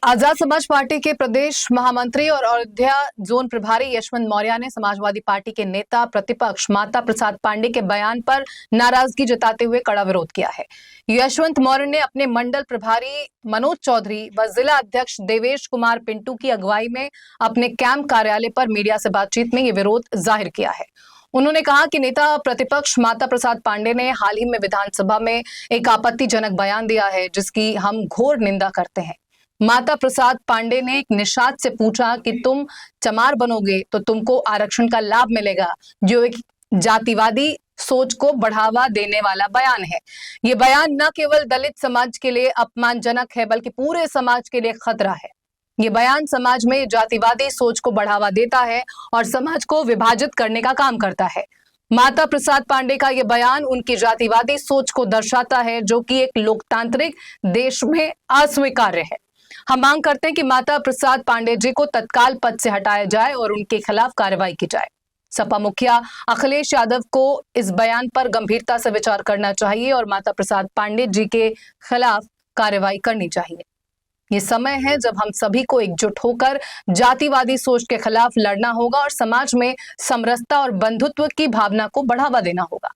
Azad Samaj party के प्रदेश महामंत्री और अयोध्या जोन प्रभारी यशवंत मौर्य ने समाजवादी पार्टी के नेता प्रतिपक्ष माता प्रसाद पांडे के बयान पर नाराजगी जताते हुए कड़ा विरोध किया है। यशवंत मौर्य ने अपने मंडल प्रभारी मनोज चौधरी व जिला अध्यक्ष देवेश कुमार पिंटू की अगुवाई में अपने कैंप कार्यालय पर मीडिया से बातचीत में ये विरोध जाहिर किया है। उन्होंने कहा कि नेता प्रतिपक्ष माता प्रसाद पांडे ने हाल ही में विधानसभा में एक आपत्तिजनक बयान दिया है, जिसकी हम घोर निंदा करते हैं। माता प्रसाद पांडे ने एक निषाद से पूछा कि तुम चमार बनोगे तो तुमको आरक्षण का लाभ मिलेगा, जो एक जातिवादी सोच को बढ़ावा देने वाला बयान है। ये बयान न केवल दलित समाज के लिए अपमानजनक है, बल्कि पूरे समाज के लिए खतरा है। ये बयान समाज में जातिवादी सोच को बढ़ावा देता है और समाज को विभाजित करने का काम करता है। माता प्रसाद पांडे का ये बयान उनकी जातिवादी सोच को दर्शाता है, जो कि एक लोकतांत्रिक देश में अस्वीकार्य है। हम मांग करते हैं कि माता प्रसाद पांडे जी को तत्काल पद से हटाया जाए और उनके खिलाफ कार्रवाई की जाए। सपा मुखिया अखिलेश यादव को इस बयान पर गंभीरता से विचार करना चाहिए और माता प्रसाद पांडे जी के खिलाफ कार्रवाई करनी चाहिए। ये समय है जब हम सभी को एकजुट होकर जातिवादी सोच के खिलाफ लड़ना होगा और समाज में समरसता और बंधुत्व की भावना को बढ़ावा देना होगा।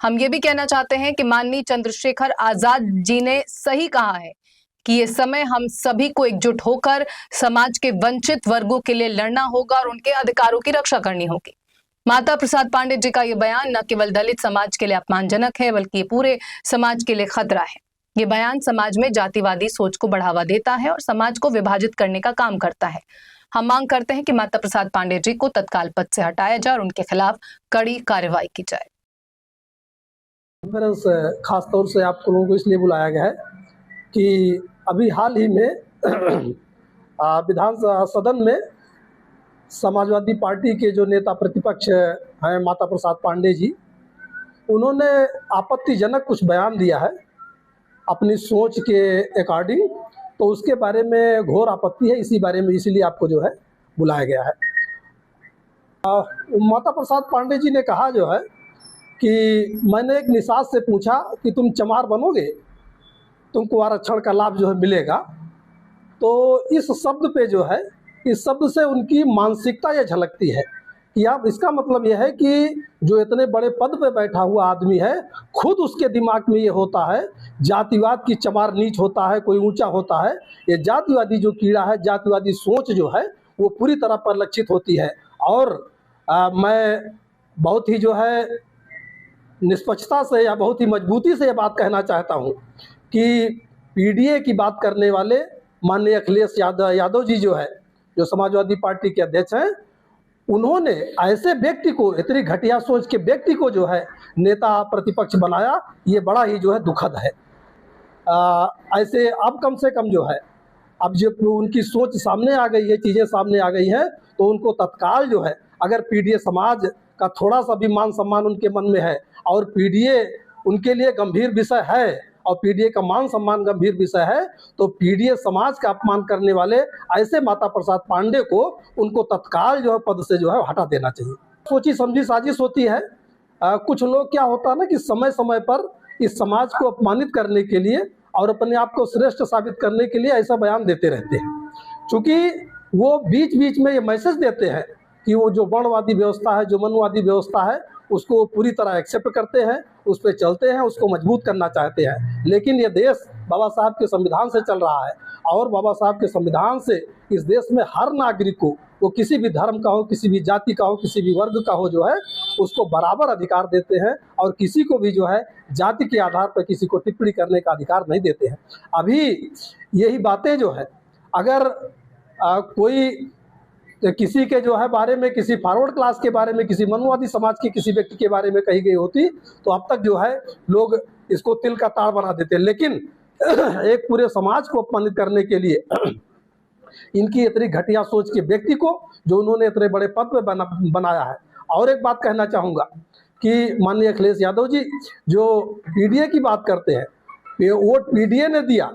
हम ये भी कहना चाहते हैं कि माननीय चंद्रशेखर आजाद जी ने सही कहा है कि ये समय हम सभी को एकजुट होकर समाज के वंचित वर्गों के लिए लड़ना होगा और उनके अधिकारों की रक्षा करनी होगी। माता प्रसाद पांडे जी का ये बयान न केवल दलित समाज के लिए अपमानजनक है, बल्कि ये पूरे समाज के लिए खतरा है। ये बयान समाज में जातिवादी सोच को बढ़ावा देता है और समाज को विभाजित करने का काम करता है। हम मांग करते हैं कि माता प्रसाद पांडे जी को तत्काल पद से हटाया जाए और उनके खिलाफ कड़ी कार्रवाई की जाए। खास तौर से आप लोगों को इसलिए बुलाया गया है कि अभी हाल ही में विधान सदन में समाजवादी पार्टी के जो नेता प्रतिपक्ष हैं माता प्रसाद पांडे जी, उन्होंने आपत्तिजनक कुछ बयान दिया है अपनी सोच के अकॉर्डिंग। तो उसके बारे में घोर आपत्ति है, इसी बारे में इसीलिए आपको जो है बुलाया गया है। माता प्रसाद पांडे जी ने कहा जो है कि मैंने एक निषाद से पूछा कि तुम चमार बनोगे, तुमको आरक्षण का लाभ जो है मिलेगा। तो इस शब्द पे जो है, इस शब्द से उनकी मानसिकता ये झलकती है कि अब इसका मतलब यह है कि जो इतने बड़े पद पे बैठा हुआ आदमी है, खुद उसके दिमाग में ये होता है जातिवाद की चमार नीच होता है, कोई ऊंचा होता है। ये जातिवादी जो कीड़ा है, जातिवादी सोच जो है, वो पूरी तरह परिलक्षित होती है। और मैं बहुत ही जो है निष्पक्षता से या बहुत ही मजबूती से ये बात कहना चाहता हूँ कि पीडीए की बात करने वाले माननीय अखिलेश यादव जी जो है, जो समाजवादी पार्टी के अध्यक्ष हैं, उन्होंने ऐसे व्यक्ति को, इतनी घटिया सोच के व्यक्ति को जो है नेता प्रतिपक्ष बनाया। ये बड़ा ही जो है दुखद है। ऐसे अब कम से कम जो है, अब जब उनकी सोच सामने आ गई है, चीज़ें सामने आ गई हैं, तो उनको तत्काल जो है, अगर पीडीए समाज का थोड़ा सा भी मान सम्मान उनके मन में है और पीडीए उनके लिए गंभीर विषय है और पीडीए का मान सम्मान गंभीर विषय है, तो पीडीए समाज का अपमान करने वाले ऐसे माता प्रसाद पांडे को उनको तत्काल जो है पद से जो है हटा देना चाहिए। सोची समझी साजिश होती है। कुछ लोग क्या होता है ना कि समय समय पर इस समाज को अपमानित करने के लिए और अपने आप को श्रेष्ठ साबित करने के लिए ऐसा बयान देते रहते हैं। चूँकि वो बीच बीच में ये मैसेज देते हैं कि वो जो वर्णवादी व्यवस्था है, जो मनुवादी व्यवस्था है, उसको पूरी तरह एक्सेप्ट करते हैं, उस पर चलते हैं, उसको मजबूत करना चाहते हैं। लेकिन ये देश बाबा साहब के संविधान से चल रहा है और बाबा साहब के संविधान से इस देश में हर नागरिक को, वो किसी भी धर्म का हो, किसी भी जाति का हो, किसी भी वर्ग का हो, जो है उसको बराबर अधिकार देते हैं और किसी को भी जो है जाति के आधार पर किसी को टिप्पणी करने का अधिकार नहीं देते हैं। अभी यही बातें जो है, अगर कोई किसी के जो है बारे में, किसी फॉरवर्ड क्लास के बारे में, किसी मनुवादी समाज के किसी व्यक्ति के बारे में कही गई होती, तो अब तक जो है लोग इसको तिल का ताड़ बना देते। लेकिन एक पूरे समाज को अपमानित करने के लिए इनकी इतनी घटिया सोच के व्यक्ति को जो उन्होंने इतने बड़े पद पे बनाया है। और एक बात कहना चाहूँगा कि माननीय अखिलेश यादव जी जो पीडीए की बात करते हैं, वोट पीडीए ने दिया,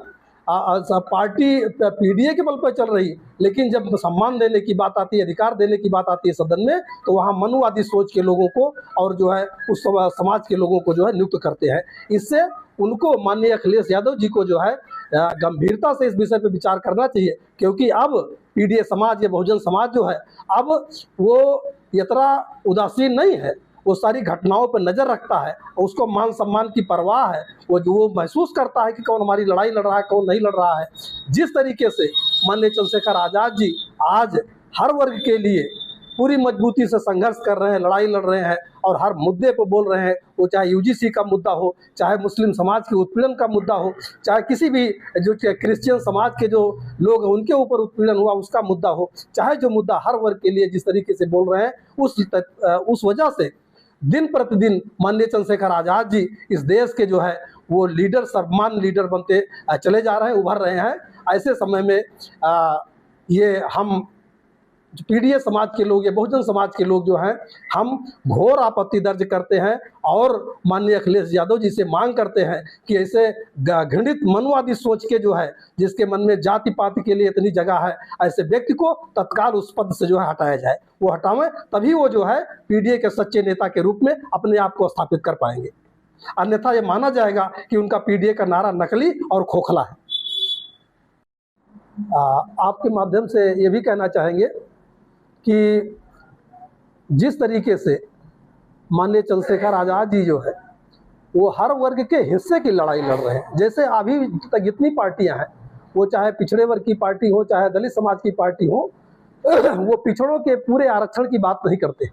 पार्टी पीडीए के बल पर चल रही, लेकिन जब सम्मान देने की बात आती है, अधिकार देने की बात आती है सदन में, तो वहाँ मनुवादी सोच के लोगों को और जो है उस समाज के लोगों को जो है नियुक्त करते हैं। इससे उनको, माननीय अखिलेश यादव जी को जो है गंभीरता से इस विषय पर विचार करना चाहिए, क्योंकि अब पीडीए समाज या बहुजन समाज जो है अब वो इतना उदासीन नहीं है, वो सारी घटनाओं पर नज़र रखता है, उसको मान सम्मान की परवाह है, वो महसूस करता है कि कौन हमारी लड़ाई लड़ रहा है, कौन नहीं लड़ रहा है। जिस तरीके से माननीय चंद्रशेखर आज़ाद जी आज हर वर्ग के लिए पूरी मजबूती से संघर्ष कर रहे हैं, लड़ाई लड़ रहे हैं और हर मुद्दे पर बोल रहे हैं, वो चाहे यूजीसी का मुद्दा हो, चाहे मुस्लिम समाज के उत्पीड़न का मुद्दा हो, चाहे किसी भी जो क्रिश्चियन समाज के जो लोग हैं उनके ऊपर उत्पीड़न हुआ उसका मुद्दा हो, चाहे जो मुद्दा हर वर्ग के लिए जिस तरीके से बोल रहे हैं, उस वजह से दिन प्रतिदिन माननीय चंद्रशेखर आज़ाद जी इस देश के जो है वो लीडर, सर्वमान्य लीडर बनते चले जा रहे हैं, उभर रहे हैं। ऐसे समय में ये हम पीडीए समाज के लोग या बहुजन समाज के लोग जो हैं, हम घोर आपत्ति दर्ज करते हैं और माननीय अखिलेश यादव जी से मांग करते हैं कि ऐसे घृणित मनवादी सोच के जो है, जिसके मन में जाति पाति के लिए इतनी जगह है, ऐसे व्यक्ति को तत्काल उस पद से जो है हटाया जाए। वो हटावें, तभी वो जो है पीडीए के सच्चे नेता के रूप में अपने आप को स्थापित कर पाएंगे। अन्यथा ये माना जाएगा कि उनका पीडीए का नारा नकली और खोखला है। आपके माध्यम से ये भी कहना चाहेंगे कि जिस तरीके से माननीय चंद्रशेखर आज़ाद जी जो है वो हर वर्ग के हिस्से की लड़ाई लड़ रहे हैं। जैसे अभी तक जितनी पार्टियां हैं, वो चाहे पिछड़े वर्ग की पार्टी हो, चाहे दलित समाज की पार्टी हो, वो पिछड़ों के पूरे आरक्षण की बात नहीं करते।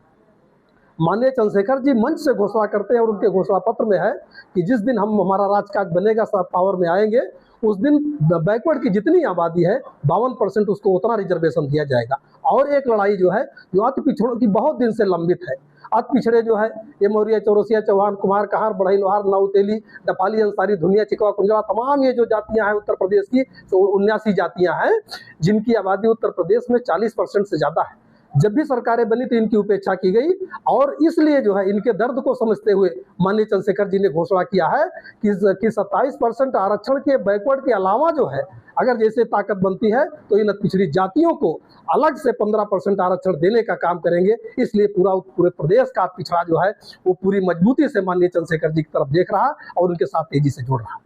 माननीय चंद्रशेखर जी मंच से घोषणा करते हैं और उनके घोषणा पत्र में है कि जिस दिन हमारा राजकाज बनेगा, सब पावर में आएंगे, उस दिन बैकवर्ड की जितनी आबादी है 52% उसको उतना रिजर्वेशन दिया जाएगा। और एक लड़ाई जो है जो अति पिछड़ों की बहुत दिन से लंबित है, अति पिछड़े जो है ये मौर्य, चौरसिया, चौहान, कुमार, कहार, बढ़ई, लोहार, नाउतेली, डपाली, अंसारी, धुनिया, चिकवा, कुंजरा, तमाम ये जो जातियां हैं उत्तर प्रदेश की, तो 79 जातियां हैं जिनकी आबादी उत्तर प्रदेश में 40% से ज़्यादा है। जब भी सरकारें बनी तो इनकी उपेक्षा की गई और इसलिए जो है इनके दर्द को समझते हुए माननीय चंद्रशेखर जी ने घोषणा किया है कि 27% आरक्षण के बैकवर्ड के अलावा जो है अगर जैसे ताकत बनती है तो इन पिछड़ी जातियों को अलग से 15% आरक्षण देने का काम करेंगे। इसलिए पूरे प्रदेश का पिछड़ा जो है वो पूरी मजबूती से माननीय चंद्रशेखर जी की तरफ देख रहा और उनके साथ तेजी से जुड़ रहा।